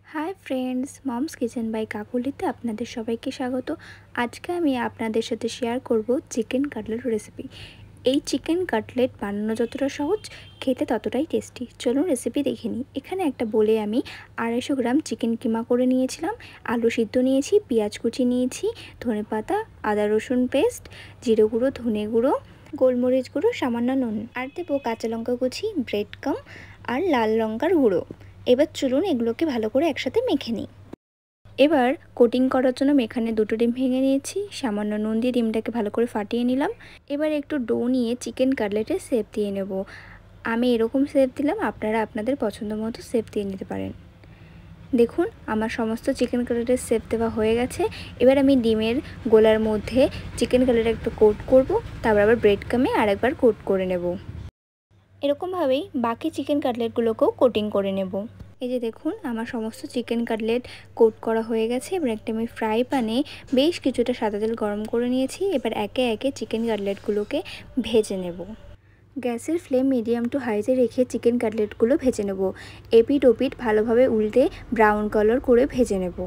High friends, mom's kitchen by কাকুলিতে আপনাদের সবাইকে স্বাগত। আজকে আমি আপনাদের সাথে শেয়ার করব চিকেন কাটলেট রেসিপি। এই চিকেন কাটলেট বানানো যতটা সহজ, খেতে ততটাই টেস্টি। চলুন রেসিপি দেখে নিই। এখানে একটা বলে আমি 250 গ্রাম চিকেন কিমা করে নিয়েছিলাম, আলু সিদ্ধ নিয়েছি, পেঁয়াজ কুচি নিয়েছি, ধনেপাতা, আদা রসুন পেস্ট, জিরে গুঁড়ো, ধনে গুঁড়ো, গোলমরিচ গুঁড়ো, সামান্য নুন, আর দেবো কাঁচা লঙ্কা কুচি, ব্রেড কাম আর লাল লঙ্কার গুঁড়ো। এবার চলুন এগুলোকে ভালো করে একসাথে মেখে নিই। এবার কোটিং করার জন্য আমি এখানে 2টো ডিম ভেঙে নিয়েছি, সামান্য নুন দিয়ে ডিমটাকে ভালো করে ফাটিয়ে নিলাম। এবার একটু ডো নিয়ে চিকেন কাটলেটের শেপ দিয়ে নেব। আমি এরকম শেপ দিলাম, আপনারা আপনাদের পছন্দ মতো শেপ দিয়ে নিতে পারেন। দেখুন আমার সমস্ত চিকেন কাটলেটের শেপ দেওয়া হয়ে গেছে। এবার আমি ডিমের গোলার মধ্যে চিকেন কাটলেট একটু কোট করব, তারপর আবার ব্রেড কামে আরেকবার কোট করে নেব। এরকমভাবেই বাকি চিকেন কাটলেটগুলোকেও কোটিং করে নেব। এই যে দেখুন আমার সমস্ত চিকেন কাটলেট কোট করা হয়ে গেছে। এবার একটা আমি ফ্রাই প্যানে বেশ কিছুটা সাদা তেল গরম করে নিয়েছি। এবার একে একে চিকেন কাটলেটগুলোকে ভেজে নেব। গ্যাসের ফ্লেম মিডিয়াম টু হাইতে রেখে চিকেন কাটলেটগুলো ভেজে নেব। এপিট ওপিট ভালোভাবে উল্টে ব্রাউন কালার করে ভেজে নেব।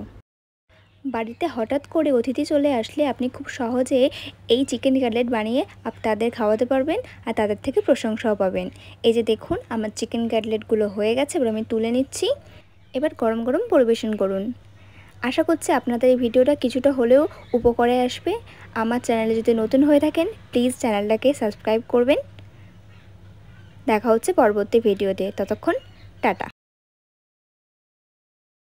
বাড়িতে হঠাৎ করে অতিথি চলে আসলে আপনি খুব সহজে এই চিকেন কাটলেট বানিয়ে তাদের খাওয়াতে পারবেন আর তাদের থেকে প্রশংসাও পাবেন। এই যে দেখুন আমার চিকেন কাটলেটগুলো হয়ে গেছে, এবার আমি তুলে নিচ্ছি। এবার গরম গরম পরিবেশন করুন। আশা করছি আপনাদের এই ভিডিওটা কিছুটা হলেও উপকারে আসবে। আমার চ্যানেলে যদি নতুন হয়ে থাকেন প্লিজ চ্যানেলটাকে সাবস্ক্রাইব করবেন। দেখা হচ্ছে পরবর্তী ভিডিওতে, ততক্ষণ টাটা।